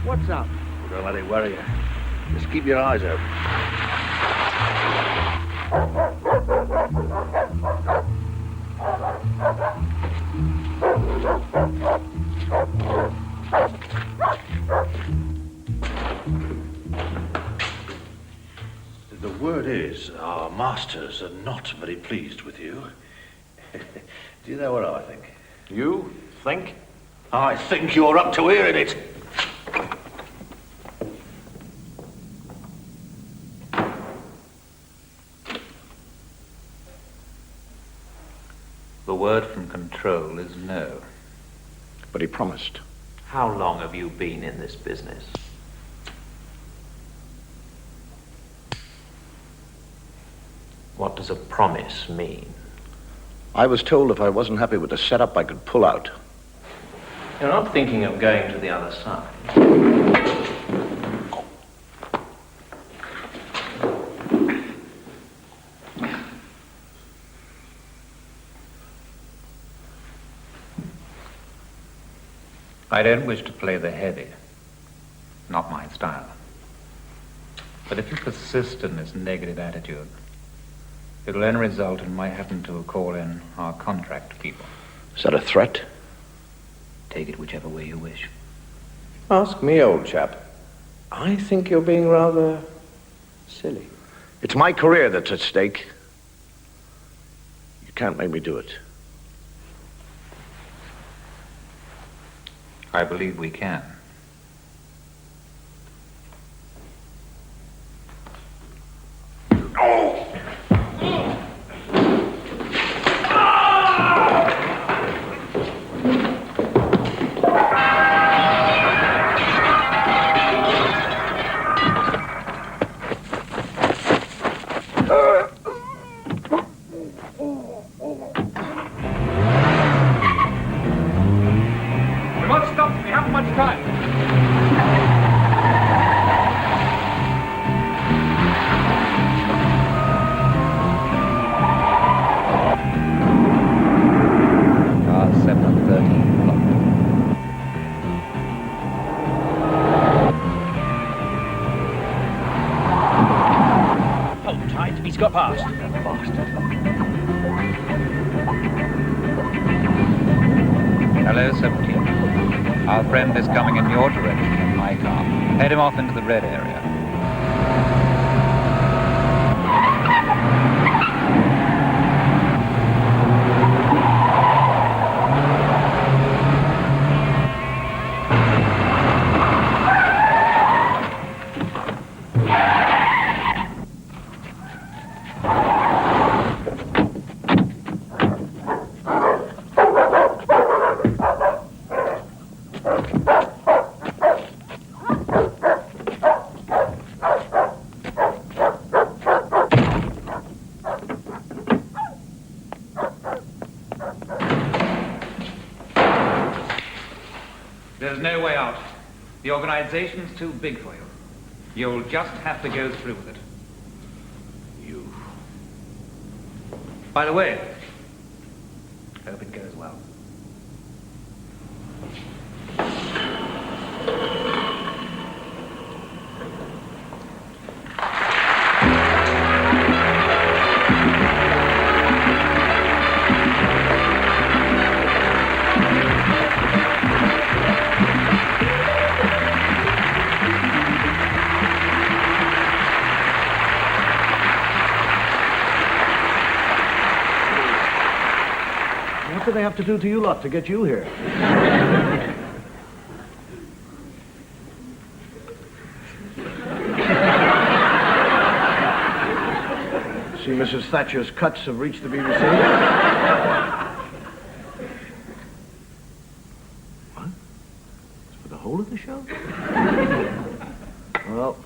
What's up? Well, don't let it worry you. Just keep your eyes open. The word is, our masters are not very pleased with you. Do you know what I think? You think? I think you're up to hearing it. The word from Control is no. But he promised. How long have you been in this business? What does a promise mean? I was told if I wasn't happy with the setup, I could pull out. You're not thinking of going to the other side. I don't wish to play the heavy. Not my style. But if you persist in this negative attitude, it'll then result in my having to call in our contract people. Is that a threat? Take it whichever way you wish. Ask me, old chap. I think you're being rather silly. It's my career that's at stake. You can't make me do it. I believe we can. Got past. Hello, 17. Our friend is coming in your direction in my car. Head him off into the red area. There's no way out. The organization's too big for you. You'll just have to go through with it. You. By the way, hope it goes well. What do they have to do to you lot to get you here? See, Mrs. Thatcher's cuts have reached the BBC. What? It's for the whole of the show? Well,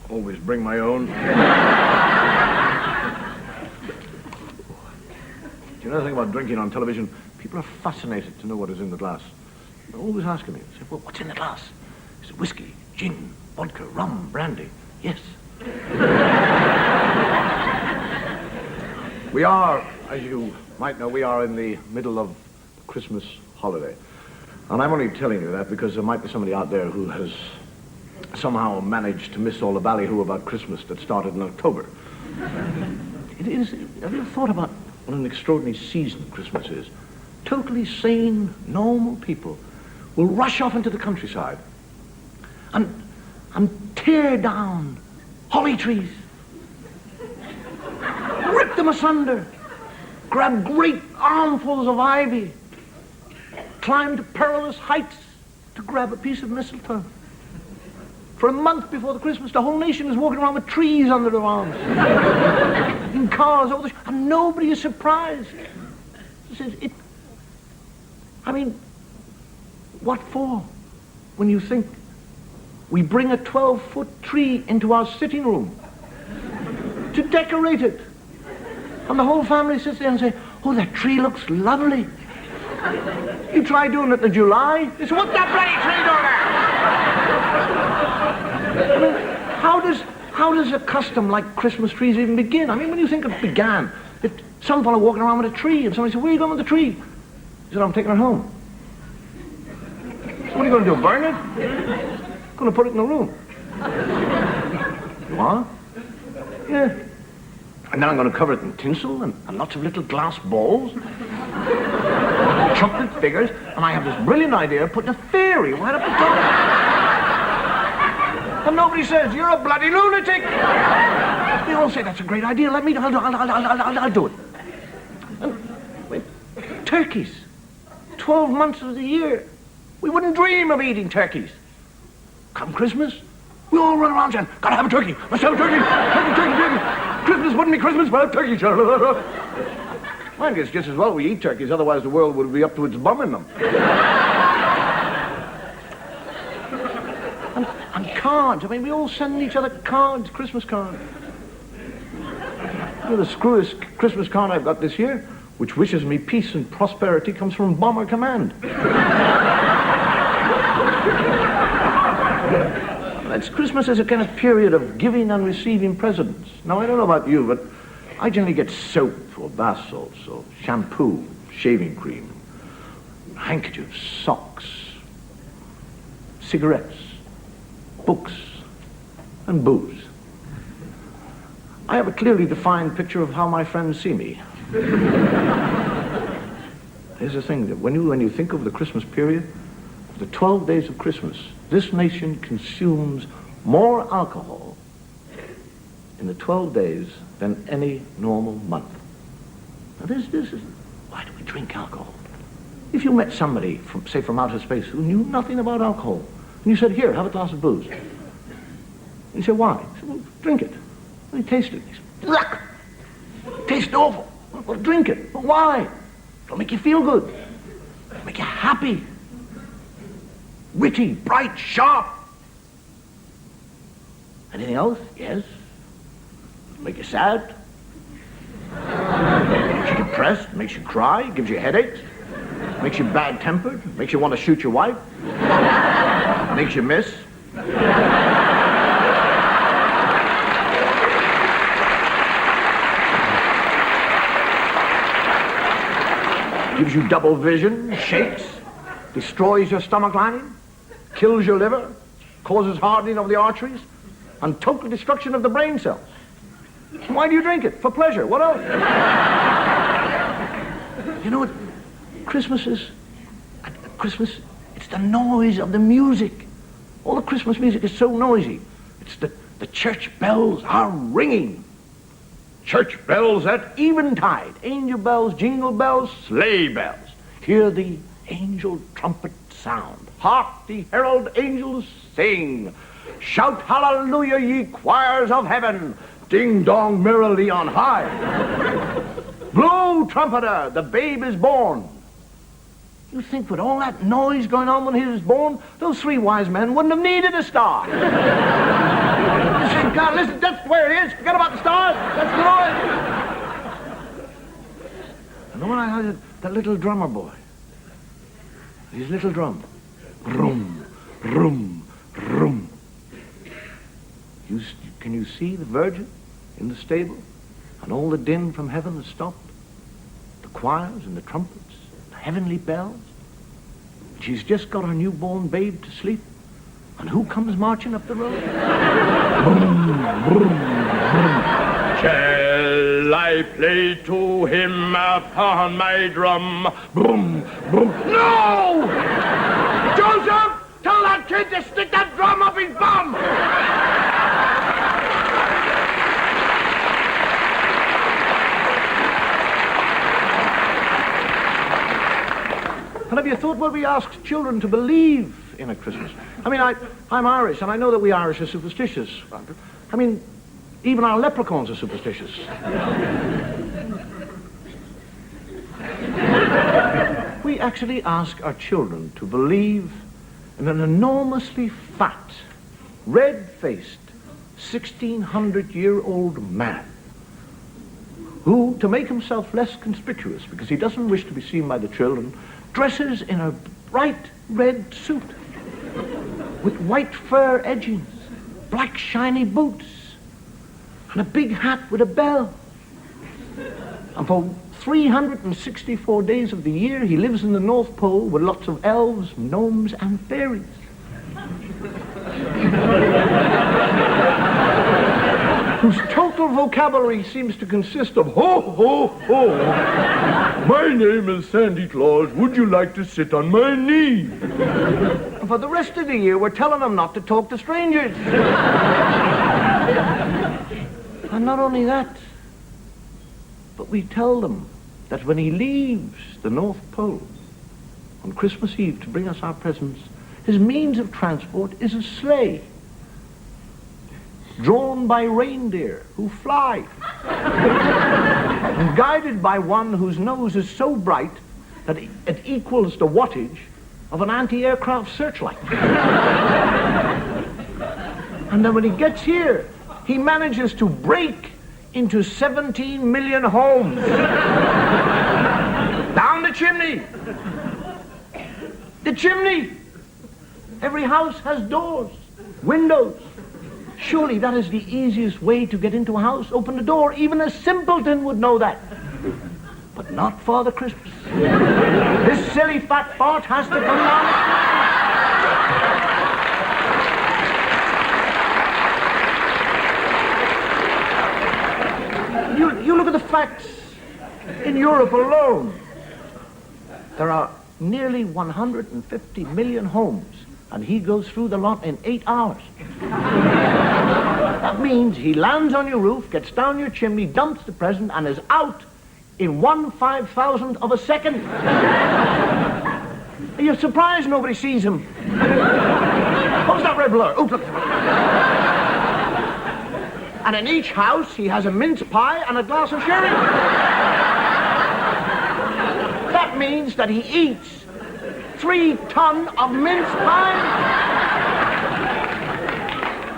always bring my own. You know the thing about drinking on television? People are fascinated to know what is in the glass. They're always asking me, they say, well, what's in the glass? Is it whiskey, gin, vodka, rum, brandy? Yes. We are, as you might know, we are in the middle of the Christmas holiday. And I'm only telling you that because there might be somebody out there who has somehow managed to miss all the ballyhoo about Christmas that started in October. It is, have you ever thought about what an extraordinary season Christmas is? Totally sane, normal people will rush off into the countryside and tear down holly trees, rip them asunder, grab great armfuls of ivy, climb to perilous heights to grab a piece of mistletoe. For a month before the Christmas, the whole nation is walking around with trees under their arms, in cars, and nobody is surprised. I mean, what for? When you think we bring a 12-foot tree into our sitting room to decorate it, and the whole family sits there and say, "Oh, that tree looks lovely." You try doing it in July, it's "What's that bloody tree doing there?" I mean, how does a custom like Christmas trees even begin? I mean, when you think it began, some fellow walking around with a tree, and somebody said, "Where are you going with the tree?" He said, "I'm taking it home." So what are you going to do, burn it? I'm going to put it in the room. You are? Yeah. And then I'm going to cover it in tinsel and lots of little glass balls, chocolate figures, and I have this brilliant idea of putting a fairy right up the top. And nobody says, "You're a bloody lunatic." They all say, "That's a great idea. I'll do it." And, wait, turkeys. 12 months of the year. We wouldn't dream of eating turkeys. Come Christmas, we all run around saying, "Gotta have a turkey. Let's have a turkey. Turkey. Christmas wouldn't be Christmas without turkey." Mind you, it's just as well we eat turkeys, otherwise the world would be up to its bum in them. And cards. I mean, we all send each other cards, Christmas cards. You know, the screwiest Christmas card I've got this year, which wishes me peace and prosperity, comes from Bomber Command. That's Christmas as a kind of period of giving and receiving presents. Now, I don't know about you, but I generally get soap or bath salts or shampoo, shaving cream, handkerchiefs, socks, cigarettes, books, and booze. I have a clearly defined picture of how my friends see me. Here's the thing, that when you think of the Christmas period, the 12 days of Christmas, this nation consumes more alcohol in the 12 days than any normal month. Now this is, why do we drink alcohol? If you met somebody from, say, from outer space who knew nothing about alcohol, and you said, "Here, have a glass of booze." And you say, "Why?" He said, "Well, drink it." Well, he tasted it. He said, "Yuck! Tastes awful." "Well, drink it." "But why?" "It'll make you feel good. It'll make you happy. Witty, bright, sharp." "Anything else?" "Yes." "Make you sad. Makes you depressed, makes you cry, gives you headaches, makes you bad-tempered, makes you want to shoot your wife, makes you miss." Gives you double vision, shakes, destroys your stomach lining, kills your liver, causes hardening of the arteries, and total destruction of the brain cells. Why do you drink it? For pleasure. What else? You know what Christmas is? At Christmas, it's the noise of the music. All the Christmas music is so noisy. It's the church bells are ringing. Church bells at eventide. Angel bells, jingle bells, sleigh bells. Hear the angel trumpet sound. Hark the herald angels sing. Shout hallelujah, ye choirs of heaven. Ding dong merrily on high. Blow trumpeter, the babe is born. You think with all that noise going on when he was born, those three wise men wouldn't have needed a star. You say, "God, listen, that's where it is. Forget about the stars. That's the noise." And then when I heard that little drummer boy, his little drum, rum, rum, rum. Can you see the Virgin in the stable? And all the din from heaven has stopped? The choirs and the trumpets, the heavenly bells? She's just got her newborn babe to sleep. And who comes marching up the road? Shall I play to him upon my drum? Boom, boom. No! Joseph! Tell that kid to stick that drum up his bum! And have you thought what we ask children to believe in at Christmas? I mean, I'm Irish, and I know that we Irish are superstitious. I mean, even our leprechauns are superstitious. We actually ask our children to believe in an enormously fat, red-faced, 1,600-year-old man who, to make himself less conspicuous, because he doesn't wish to be seen by the children, dresses in a bright red suit with white fur edgings, black shiny boots, and a big hat with a bell. And for 364 days of the year, he lives in the North Pole with lots of elves, gnomes, and fairies. Whose total vocabulary seems to consist of ho, ho, ho. My name is Santa Claus. Would you like to sit on my knee? And for the rest of the year, we're telling him not to talk to strangers. And not only that, but we tell them that when he leaves the North Pole on Christmas Eve to bring us our presents, his means of transport is a sleigh drawn by reindeer who fly and guided by one whose nose is so bright that it equals the wattage of an anti-aircraft searchlight. And then when he gets here, he manages to break into 17 million homes. Down the chimney. The chimney. Every house has doors, windows. Surely that is the easiest way to get into a house. Open the door. Even a simpleton would know that. But not Father Christmas. This silly fat fart has to come down. You look at the facts. In Europe alone, there are nearly 150 million homes, and he goes through the lot in 8 hours. That means he lands on your roof, gets down your chimney, dumps the present, and is out in 1/5,000th of a second. You're surprised nobody sees him. What was that red blur? Oops, look. And in each house, he has a mince pie and a glass of sherry. That means that he eats 3 tons of mince pie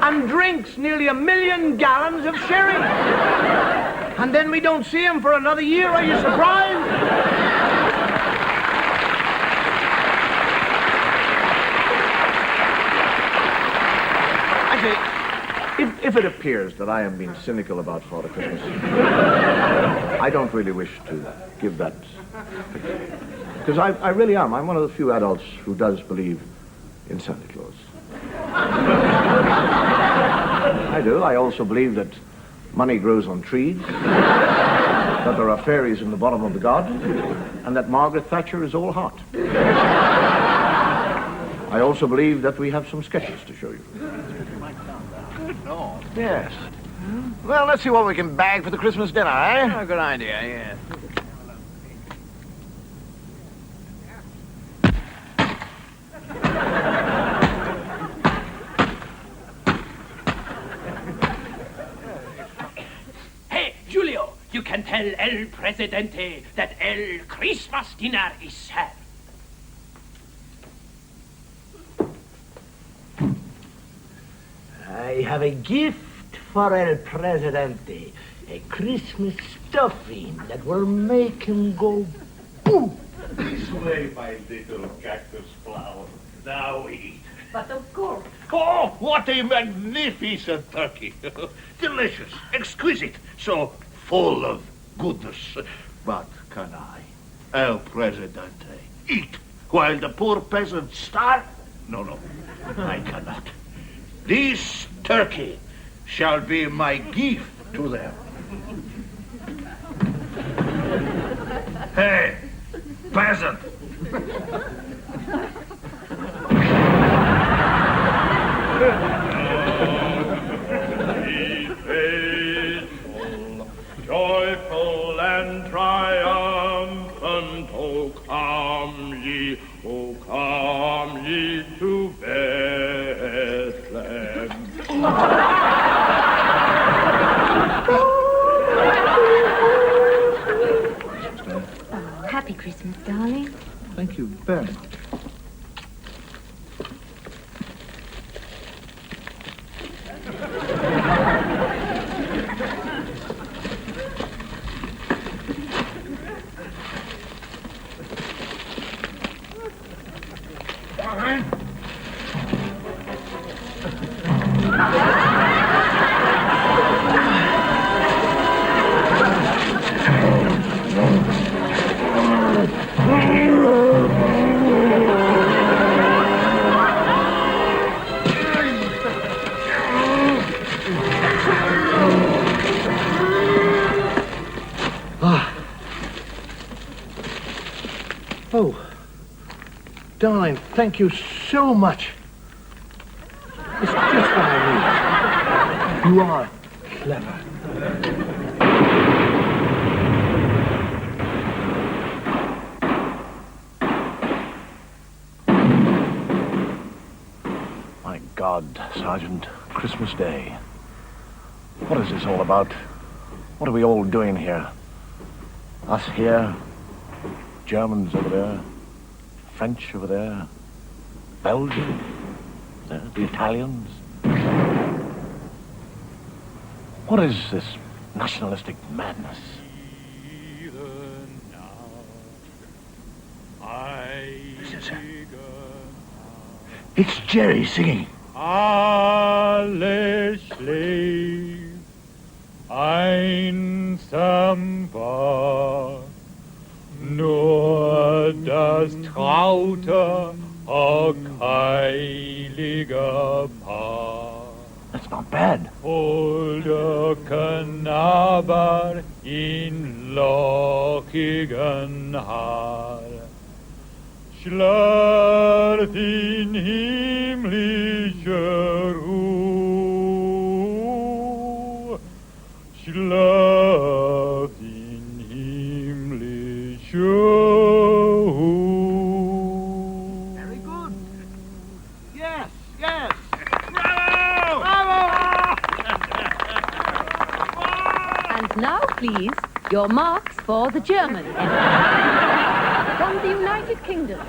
and drinks nearly 1 million gallons of sherry. And then we don't see him for another year. Are you surprised? Actually, if it appears that I am being cynical about Father Christmas, I don't really wish to give that picture. Because I really am. I'm one of the few adults who does believe in Santa Claus. I do. I also believe that money grows on trees, that there are fairies in the bottom of the garden, and that Margaret Thatcher is all hot. I also believe that we have some sketches to show you. Yes. Well, let's see what we can bag for the Christmas dinner, eh? Oh, good idea, yeah. You can tell El Presidente that El Christmas dinner is served. I have a gift for El Presidente. A Christmas stuffing that will make him go boom. This way, my little cactus flower. Now eat. But of course. Oh, what a magnificent turkey. Delicious, exquisite, so full of goodness. But can I, El Presidente, eat while the poor peasants starve? No, I cannot. This turkey shall be my gift to them. Hey, peasant! Be faithful, joyful and triumphant, O come ye to Bethlehem. Happy Christmas, darling. Thank you very much. Oh, darling, thank you so much. It's just what I need. You are clever. My God, Sergeant, Christmas Day. What is this all about? What are we all doing here? Us here, Germans over there, French over there, Belgium, there, the Italians. What is this nationalistic madness? Listen, sir. It's Jerry singing. Alle schläft einsam war, nur das traute, heilige Paar. That's not bad. Holde Knaber in lockigen Haar, schlürft in himmlischer Ruhe, schlürft in himmlischer Ruhe. Very good. Yes, yes. Bravo! And now, please, your marks for the German from the United Kingdom.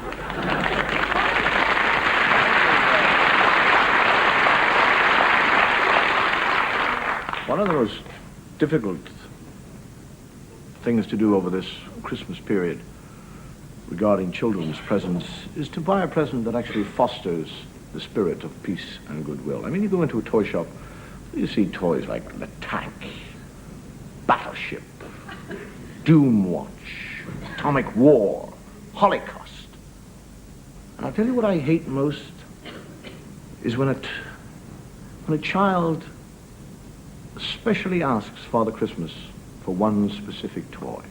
One of the most difficult things to do over this Christmas period regarding children's presents is to buy a present that actually fosters the spirit of peace and goodwill. I mean, you go into a toy shop, you see toys like the tank, battleship, Doom Watch, Atomic War, Holocaust. And I'll tell you what I hate most is when a child especially asks Father Christmas for one specific toy.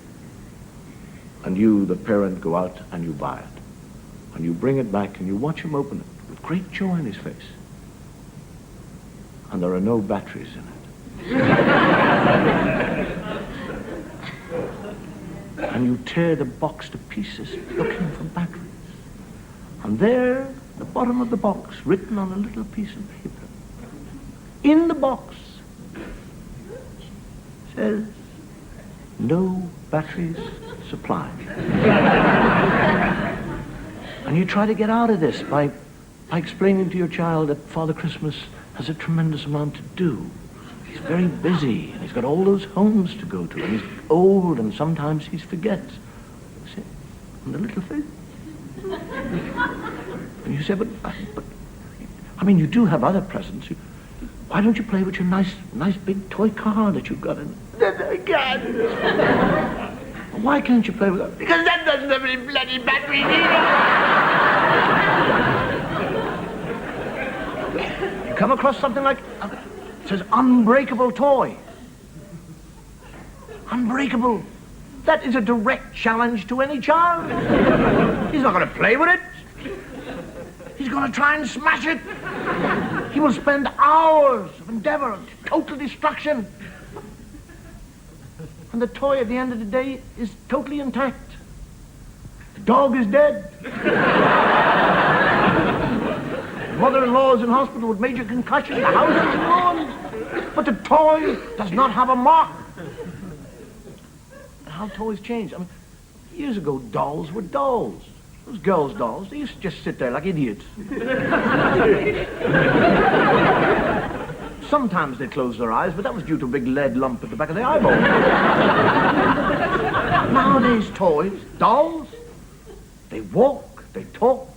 And you, the parent, go out and you buy it. And you bring it back and you watch him open it with great joy in his face. And there are no batteries in it. And you tear the box to pieces looking for batteries. And there, at the bottom of the box, written on a little piece of paper, in the box, says, no batteries supplied. And you try to get out of this by explaining to your child that Father Christmas has a tremendous amount to do. He's very busy, and he's got all those homes to go to, and he's old, and sometimes he forgets. See? And the little face. And you say, but, I mean, you do have other presents. Why don't you play with your nice big toy car that you've got in? I can't. Why can't you play with that? Because that doesn't have any bloody batteries either. come across something like, it says unbreakable toy. Unbreakable. That is a direct challenge to any child. He's not going to play with it. He's going to try and smash it. He will spend hours of endeavor, total destruction. And the toy at the end of the day is totally intact. The dog is dead. Mother-in-law is in hospital with major concussion. The house is ruined. But the toy does not have a mark. And how toys change. I mean, years ago, dolls were dolls. Those girls' dolls, they used to just sit there like idiots. Sometimes they closed their eyes, but that was due to a big lead lump at the back of the eyeball. Nowadays, toys, dolls, they walk, they talk,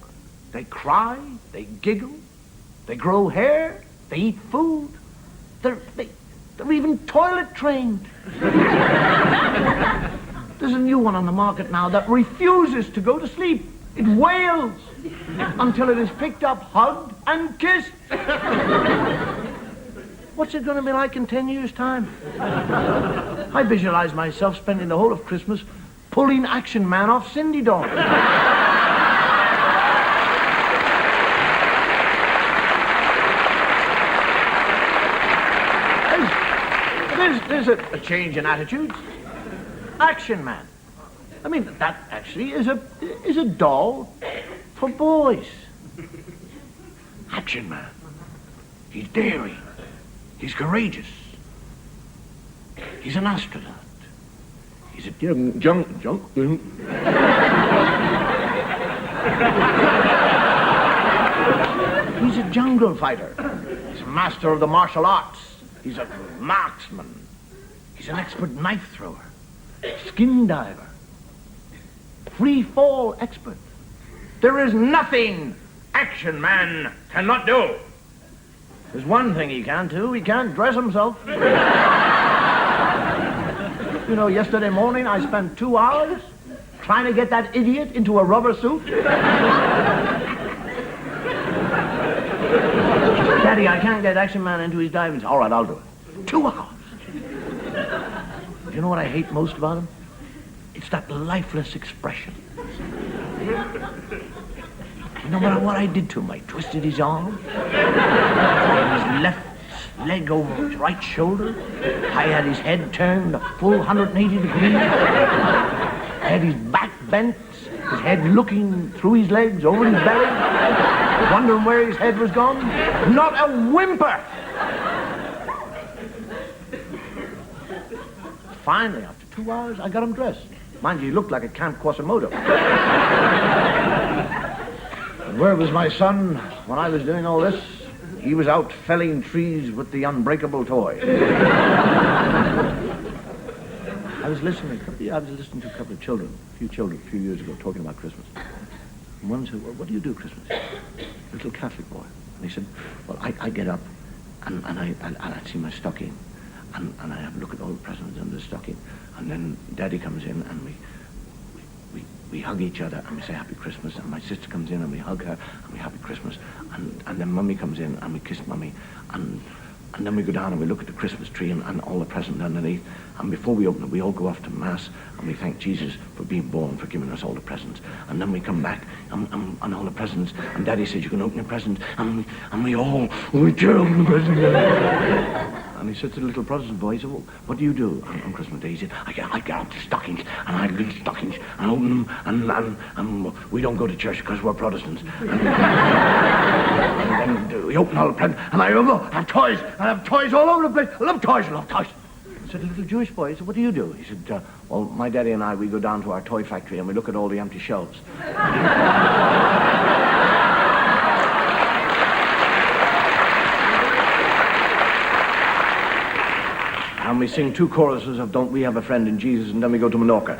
they cry, they giggle, they grow hair, they eat food. They're even toilet trained. There's a new one on the market now that refuses to go to sleep. It wails until it is picked up, hugged, and kissed. What's it going to be like in 10 years' time? I visualize myself spending the whole of Christmas pulling Action Man off Cindy Dawn. There's a change in attitudes. Action Man. I mean, that actually is a doll for boys. Action Man. He's daring. He's courageous. He's an astronaut. He's a He's a jungle fighter. He's a master of the martial arts. He's a marksman. He's an expert knife thrower, skin diver, free fall expert. There is nothing Action Man cannot do. There's one thing he can't do. He can't dress himself. You know, yesterday morning I spent 2 hours trying to get that idiot into a rubber suit. Daddy, I can't get Action Man into his diving suit. All right, I'll do it. 2 hours. You know what I hate most about him? It's that lifeless expression. No matter what I did to him, I twisted his arm, his left leg over his right shoulder. I had his head turned a full 180 degrees. I had his back bent, his head looking through his legs, over his belly, wondering where his head was gone. Not a whimper. Finally, after 2 hours, I got him dressed. Mind you, he looked like a Camp Quasimodo. And where was my son when I was doing all this? He was out felling trees with the unbreakable toy. I was listening to a couple of children, a few years ago, talking about Christmas. And one said, well, what do you do Christmas? A little Catholic boy. And he said, well, I get up and I'd see my stocking. And I have a look at all the presents under the stocking. And then Daddy comes in and we hug each other and we say Happy Christmas. And my sister comes in and we hug her and we Happy Christmas. And then Mummy comes in and we kiss Mummy. And then we go down and we look at the Christmas tree and all the presents underneath. And before we open it, we all go off to Mass and we thank Jesus for being born, for giving us all the presents. And then we come back and all the presents. And Daddy says, you can open your presents. And we open the presents. And he said to the little Protestant boy, he said, well, what do you do on Christmas Day? He said, I get out the stockings, and I read stockings, and open them, and we don't go to church because we're Protestants. And then we open all the presents, and I have toys, I have toys all over the place. I love toys. Said the little Jewish boy, he said, what do you do? He said, well, my daddy and I, we go down to our toy factory, and we look at all the empty shelves. And we sing 2 choruses of Don't We Have a Friend in Jesus, and then we go to Menorca.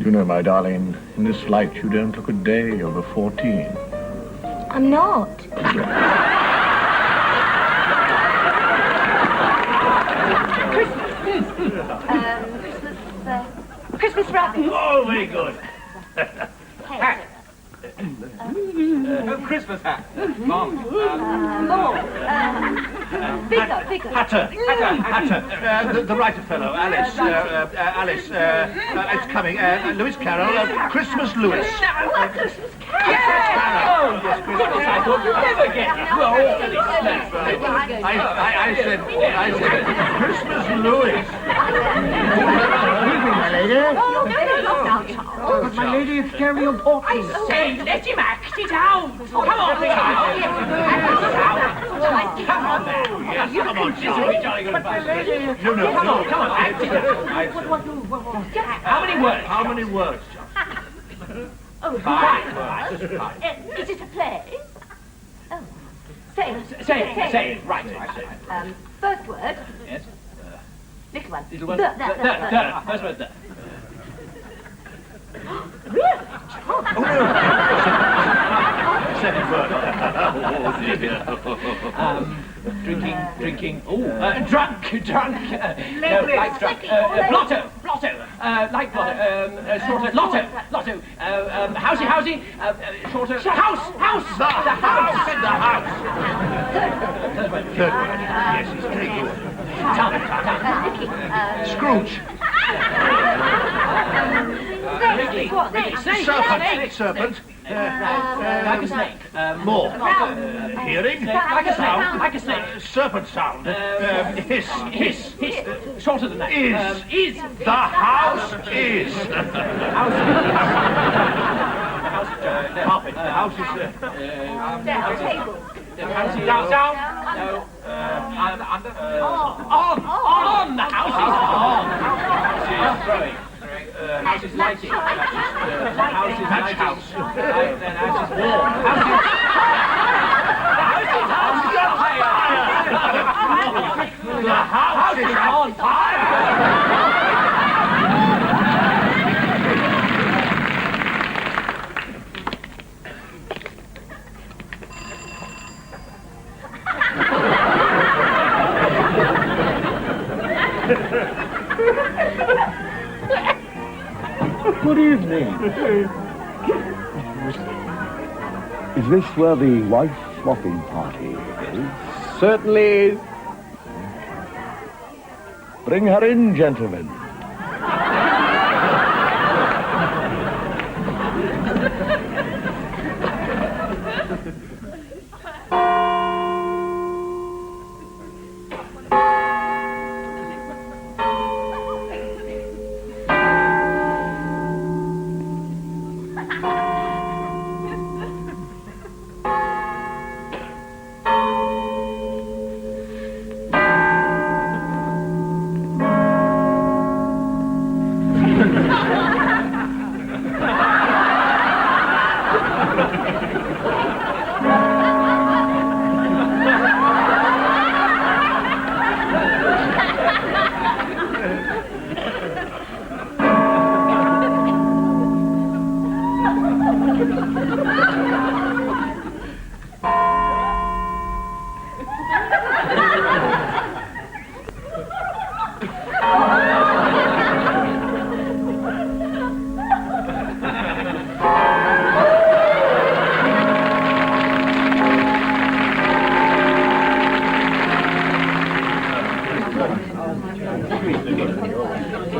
You know, my darling, in this light you don't look a day over 14. I'm not. Christmas wrapping. Oh, very good. Hat. Christmas hat. Mom. More. Bigger. Hatter. The writer fellow, Alice. It's coming. Lewis Carroll. Christmas Lewis. Christmas Carol. Oh, yes, Christmas. I thought you'd never get it. We're all I said Christmas Lewis. My lady. But my lady, it's very important. I say, let him act it out. Come on, child. Come on, man. Yes, come on, This will be jolly good fun. Come on, act it out. How many words, John? Five. Is it a play? Oh. Say it. Right. First word. Yes. Little one. Little one. The. First word, the. Really? Second word. Drinking. Drunk. No, like drunk. Blotto. Like blotto. Shorter. Lotto. Housey. Shorter. House. The house. Third word. Yes, it's very good. Scrooge. Serpent. Like a snake. More. Hearing. Like a sound. Like a snake. Serpent sound. Hiss. Shorter than that. Is. The house is. Carpet. The house is. Table. Down. No. Under. On. The house is on. House is throwing. House is lighting. House is That's house. Then house is warm. The house is on fire. Good evening. Is this where the wife swapping party is? Certainly. Bring her in, gentlemen.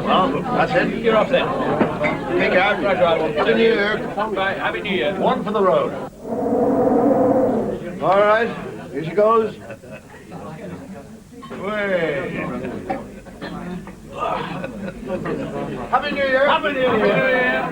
Well, that's it. You're off then. Take care. Happy New Year. Bye. Happy New Year. One for the road. All right, here she goes. Way. Happy New Year. Happy New Year.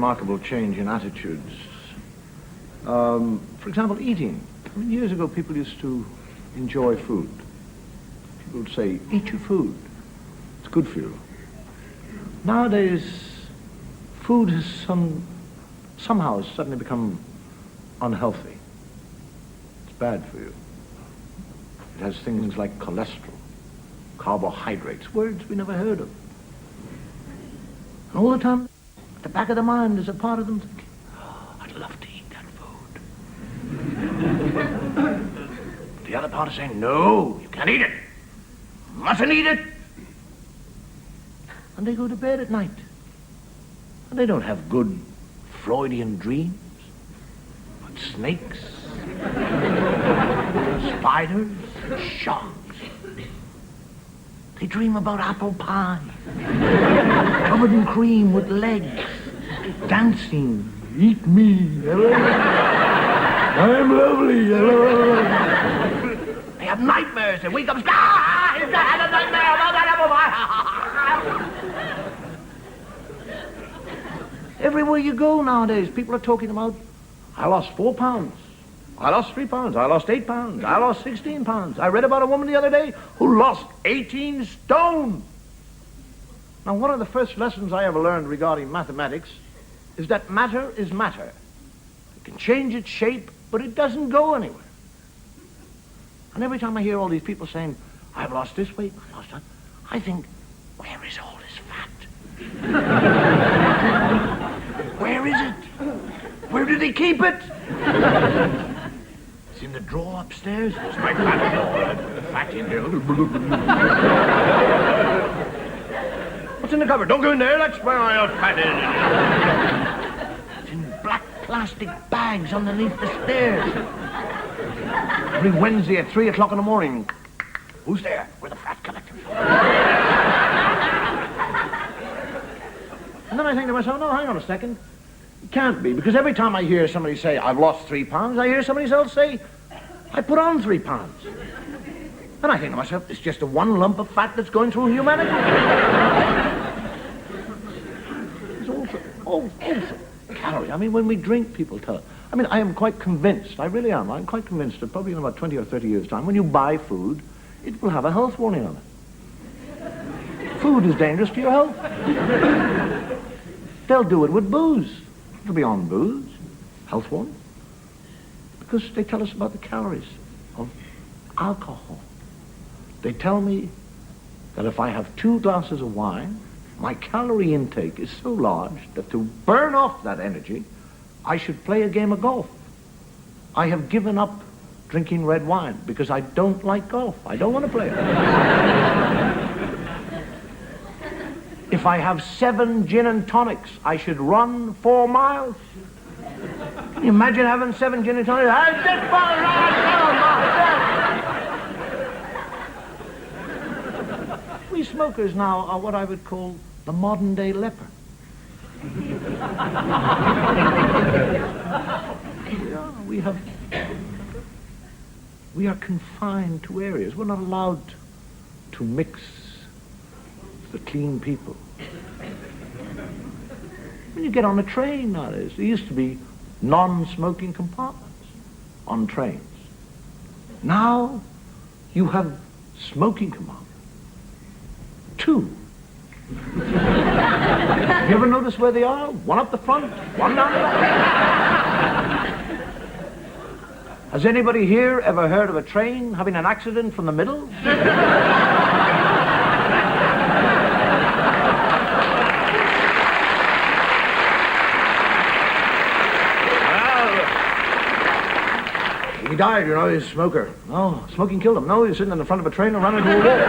remarkable change in attitudes. For example, eating. I mean, years ago, people used to enjoy food. People would say, eat your food. It's good for you. Nowadays, food has somehow suddenly become unhealthy. It's bad for you. It has things like cholesterol, carbohydrates, words we never heard of. And all the time, at the back of the mind, there's a part of them thinking, oh, I'd love to eat that food. The other part is saying, no, you can't eat it. You mustn't eat it. And they go to bed at night. And they don't have good Freudian dreams, but snakes, spiders, sharks. They dream about apple pie, covered in cream with legs, dancing, eat me, hello. I'm lovely, hello. They have nightmares, they wake up, ah, I had a nightmare about that apple pie. Everywhere you go nowadays, people are talking about, I lost 4 pounds. I lost 3 pounds. I lost 8 pounds. I lost 16 pounds. I read about a woman the other day who lost 18 stone. Now, one of the first lessons I ever learned regarding mathematics is that matter is matter. It can change its shape, but it doesn't go anywhere. And every time I hear all these people saying, I've lost this weight, I've lost that, I think, where is all this fat? Where is it? Where do they keep it? It's in the drawer upstairs. It's my fat drawer. Fat in there. What's in the cupboard? Don't go in there. That's where I have fat in. It's in black plastic bags underneath the stairs. Every Wednesday at 3 o'clock in the morning. Who's there? We're the fat collectors. And then I think to myself, no, hang on a second. It can't be, because every time I hear somebody say, I've lost 3 pounds, I hear somebody else say, I put on 3 pounds. And I think to myself, it's just a one lump of fat that's going through humanity. It's also calories. I mean, when we drink, people tell us. I mean, I am quite convinced, I really am, I'm quite convinced that probably in about 20 or 30 years' time, when you buy food, it will have a health warning on it. Food is dangerous to your health. They'll do it with booze. It'll be on booze, health warning, because they tell us about the calories of alcohol. They tell me that if I have 2 glasses of wine, my calorie intake is so large that to burn off that energy, I should play a game of golf. I have given up drinking red wine because I don't like golf. I don't want to play it. If I have 7 gin and tonics, I should run 4 miles. Can you imagine having 7 gin and tonics? I just want to run 4 miles. We smokers now are what I would call the modern day leper. We are confined to areas. We're not allowed to mix the clean people. When you get on a train nowadays, there used to be non-smoking compartments on trains. Now you have smoking compartments. 2. You ever notice where they are? One up the front, one down the back. Has anybody here ever heard of a train having an accident from the middle? He died, you know, he's a smoker. No, smoking killed him. No, he's sitting in the front of a train and running into a wall.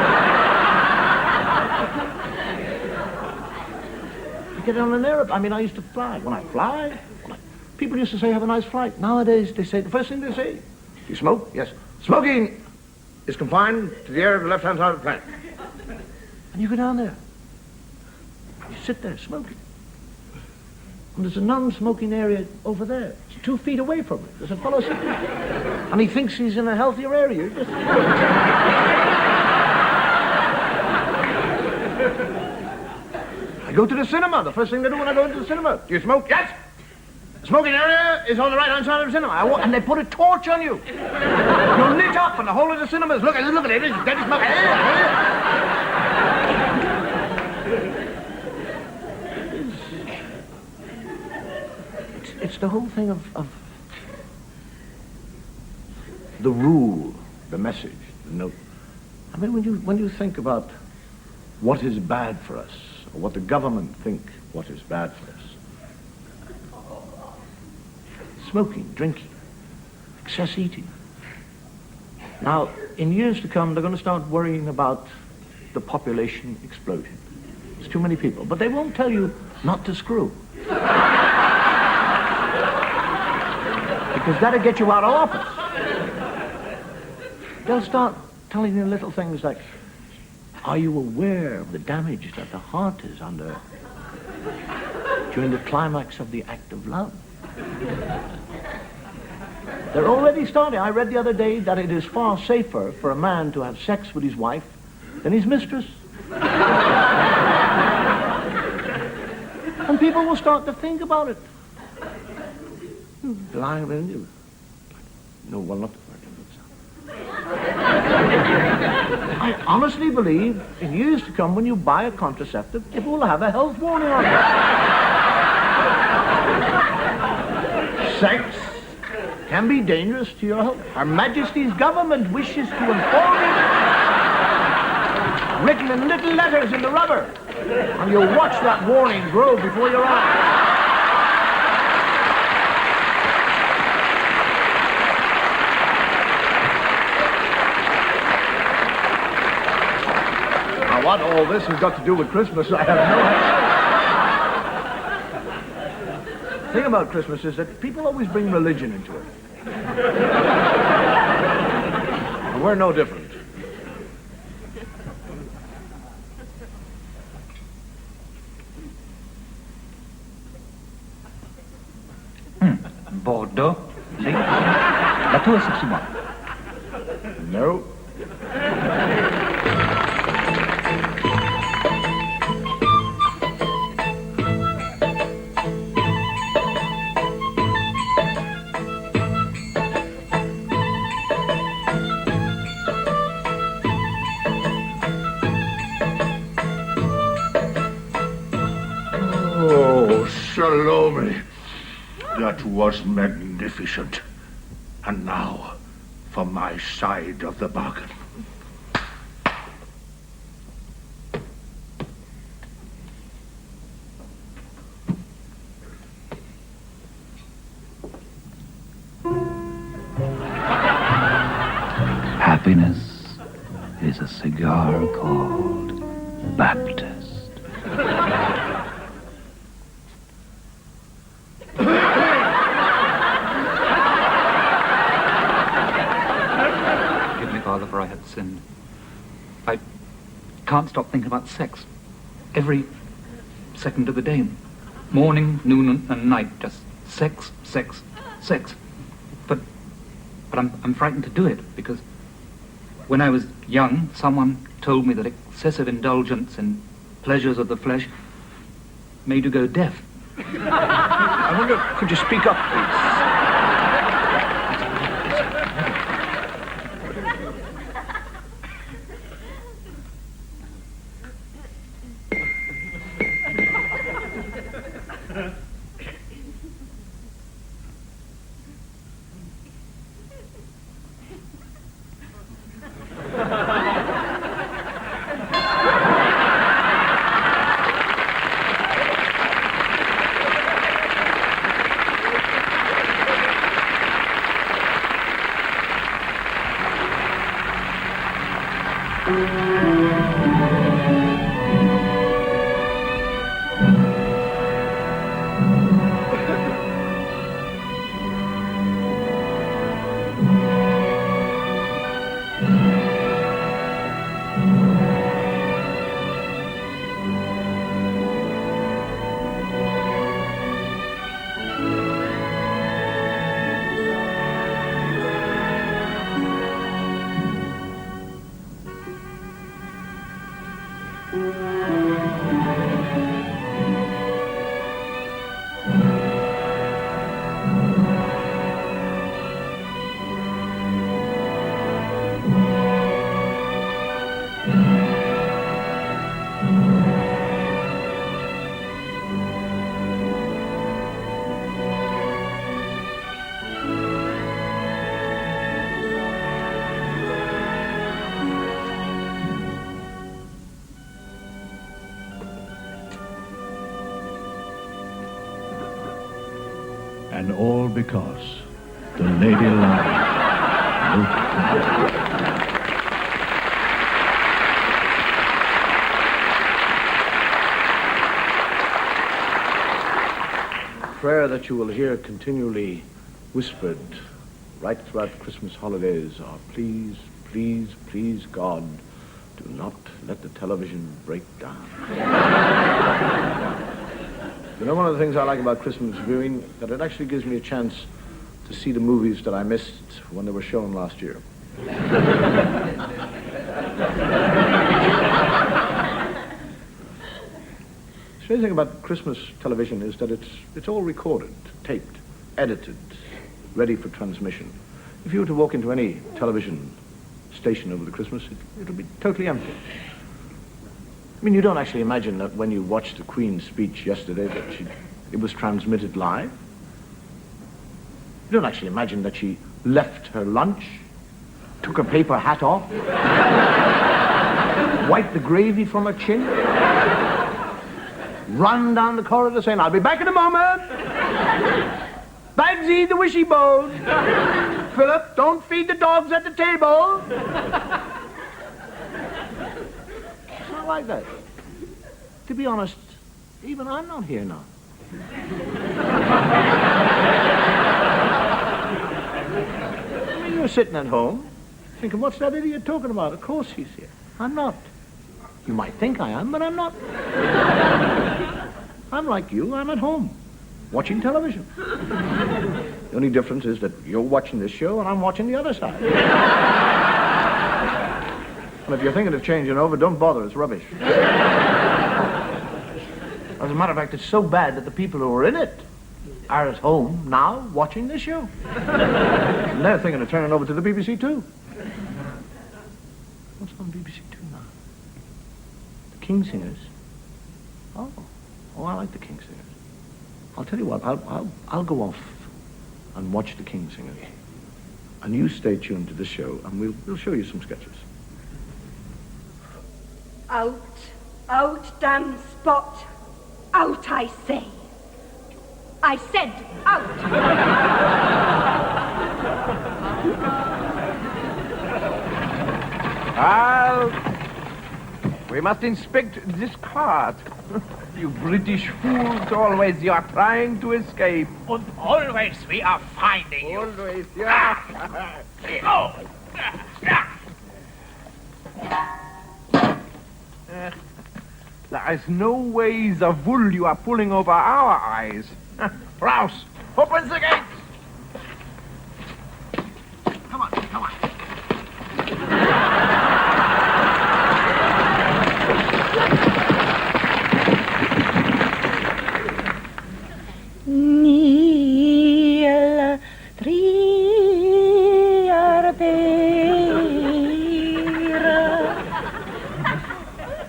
You get on an airplane. I mean, I used to fly. When I fly, people used to say, have a nice flight. Nowadays, they say, the first thing they say, do you smoke? Yes. Smoking is confined to the area of the left-hand side of the plane. And you go down there. You sit there smoking. And there's a non-smoking area over there. It's 2 feet away from it. There's a fellow sitting there. And he thinks he's in a healthier area. I I go to the cinema. The first thing they do when I go into the cinema. Do you smoke? Yes. The smoking area is on the right-hand side of the cinema. And they put a torch on you. You're lit up, and the whole of the cinema is looking at it. It's dead as smoke. It's the whole thing of the rule, the message, the note. I mean, when you think about what is bad for us, or what the government think what is bad for us, smoking, drinking, excess eating. Now, in years to come, they're going to start worrying about the population explosion. There's too many people, but they won't tell you not to screw. Because that'll get you out of office. They'll start telling you little things like, are you aware of the damage that the heart is under during the climax of the act of love? They're already starting. I read the other day that it is far safer for a man to have sex with his wife than his mistress. And people will start to think about it. Lying around you. No, well, not. I honestly believe in years to come, when you buy a contraceptive, it will have a health warning on it. Sex can be dangerous to your health. Her Majesty's government wishes to inform you. Written in little letters in the rubber. And you'll watch that warning grow before your eyes. What all this has got to do with Christmas, I have no idea. The thing about Christmas is that people always bring religion into it. And we're no different. Bordeaux, see? Bateau 61. No. Salome. That was magnificent. And now, for my side of the bargain. Happiness is a cigar called Baptist. Father, for I have sinned. I can't stop thinking about sex. Every second of the day. Morning, noon, and night. Just sex, sex, sex. But I'm frightened to do it, because when I was young, someone told me that excessive indulgence in pleasures of the flesh made you go deaf. I wonder, could you speak up, please? And all because the lady lied. Prayer that you will hear continually whispered right throughout the Christmas holidays are, please, please, please, God, do not let the television break down. You know, one of the things I like about Christmas viewing, that it actually gives me a chance to see the movies that I missed when they were shown last year. The strange thing about Christmas television is that it's all recorded, taped, edited, ready for transmission. If you were to walk into any television station over the Christmas, it'll be totally empty. I mean, you don't actually imagine that when you watched the Queen's speech yesterday that it was transmitted live. You don't actually imagine that she left her lunch, took her paper hat off, wiped the gravy from her chin, ran down the corridor saying, I'll be back in a moment. Bagsy, the wishy bowl. Philip, don't feed the dogs at the table. It's not like that. To be honest, even I'm not here now. I mean, you're sitting at home thinking, what's that idiot talking about? Of course he's here. I'm not. You might think I am, but I'm not. I'm like you, I'm at home, watching television. The only difference is that you're watching this show and I'm watching the other side. And if you're thinking of changing over, don't bother, it's rubbish. As a matter of fact, it's so bad that the people who are in it are at home now watching this show. And they're thinking of turning over to the BBC Two. What's on BBC Two now? The King Singers. Oh, I like the King Singers. I'll tell you what, I'll go off and watch the King Singers. And you stay tuned to the show, and we'll show you some sketches. Out, damn spot. Out, I say. I said out. We must inspect this cart. You British fools, always you are trying to escape. And always we are finding you. Always, yeah. Oh! There is no way the wool you are pulling over our eyes. Rouse, open the gates. Come on. Nil triardera.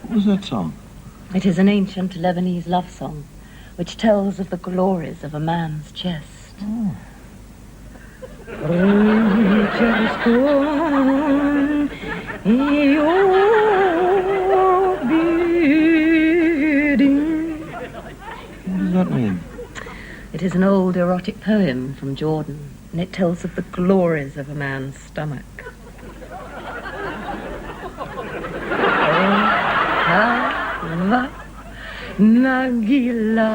What was that song? It is an ancient Lebanese love song, which tells of the glories of a man's chest. Oh. What does that mean? It is an old erotic poem from Jordan, and it tells of the glories of a man's stomach. Nagila.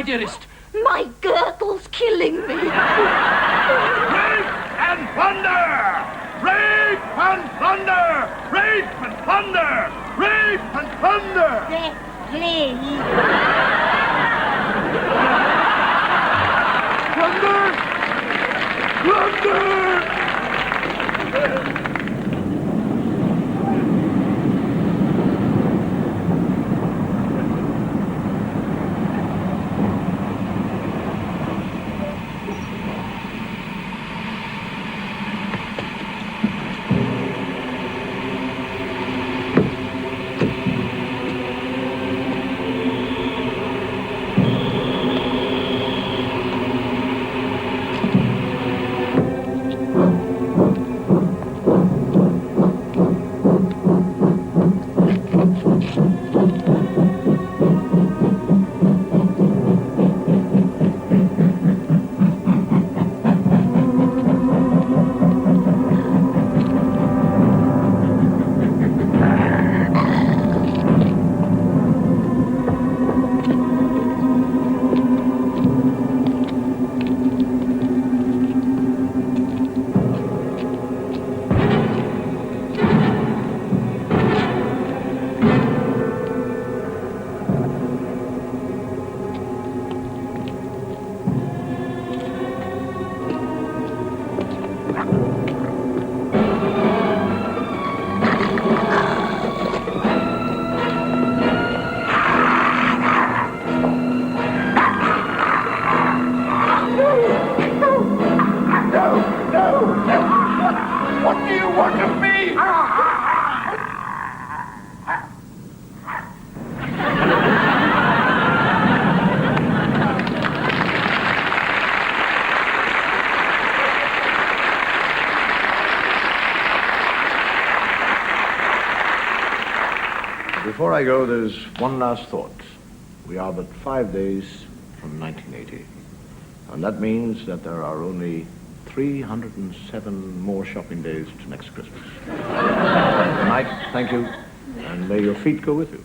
Dearest. My girdle's killing me. Rape and plunder! Rape and plunder! Rape and plunder! Rape and plunder! Yes, please. Plunder! Plunder! Before I go, there's one last thought. We are but 5 days from 1980. And that means that there are only 307 more shopping days to next Christmas. Good night, thank you, and may your feet go with you.